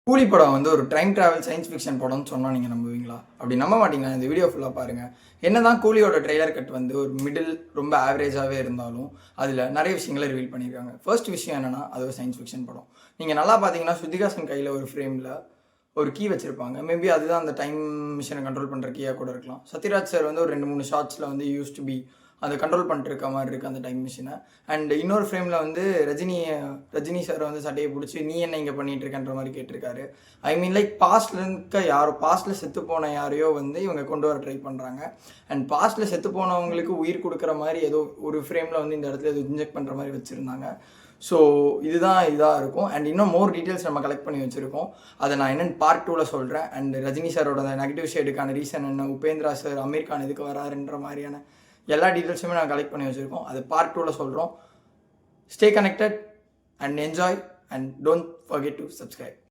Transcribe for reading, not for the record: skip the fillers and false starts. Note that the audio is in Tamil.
கூலி படம் வந்து ஒரு டைம் டிராவல் சயின்ஸ் ஃபிக்ஷன் படம்னு சொன்னால் நீங்கள் நம்புவீங்களா? அப்படி நம்ப மாட்டீங்களா? இந்த வீடியோ ஃபுல்லாக பாருங்கள். என்னதான் கூலியோட ட்ரெய்லர் கட் வந்து ஒரு மிடில் ரொம்ப ஆவரேஜாகவே இருந்தாலும் அதில் நிறைய விஷயங்களை ரிவீல் பண்ணியிருக்காங்க. ஃபர்ஸ்ட் விஷயம் என்னென்னா அது ஒரு சயின்ஸ் ஃபிக்ஷன் படம். நீங்கள் நல்லா பார்த்தீங்கன்னா ஸ்ருதிஹாசன் கையில் ஒரு ஃப்ரேமில் ஒரு கீ வச்சுருப்பாங்க. மேபி அதுதான் அந்த டைம் மிஷினை கண்ட்ரோல் பண்ணுற கீயாக கூட இருக்கலாம். சத்யராஜ் சார் வந்து ஒரு 2-3 ஷார்ட்ஸில் வந்து யூஸ் டு பி அதை கண்ட்ரோல் பண்ணிட்டு இருக்க மாதிரி இருக்குது அந்த டைம் மிஷினை. அண்ட் இன்னொரு ஃப்ரேமில் வந்து ரஜினி சார் வந்து சட்டையை பிடிச்சி நீ என்ன இங்கே பண்ணிகிட்டு இருக்கன்ற மாதிரி கேட்டிருக்காரு. ஐ மீன் லைக் பாஸ்டில் இருக்க யாரோ பாஸ்ட்டில் செத்து போன யாரையோ வந்து இவங்க கொண்டு வர ட்ரை பண்ணுறாங்க. அண்ட் பாஸ்ட்டில் செத்து போனவங்களுக்கு உயிர் கொடுக்குற மாதிரி ஏதோ ஒரு ஃப்ரேமில் வந்து இந்த இடத்துல ஏதோ இன்ஜெக்ட் பண்ணுற மாதிரி வச்சுருந்தாங்க. ஸோ இதுதான் இதாக இருக்கும். அண்ட் இன்னும் மோர் டீட்டெயில்ஸ் நம்ம கலெக்ட் பண்ணி வச்சுருக்கோம். அதை நான் என்னென்னு பார்ட் 2ல் சொல்கிறேன். அண்ட் ரஜினி சாரோட நெகட்டிவ் ஷேடுக்கான ரீசன் என்ன, உபேந்திரா சார் அமீர் கான் எதுக்கு வராருன்ற மாதிரியான எல்லா டீட்டெயில்ஸுமே நான் கலெக்ட் பண்ணி வச்சுருக்கோம். அது பார்ட் 2ல் சொல்கிறோம். Stay connected and enjoy and don't forget to subscribe.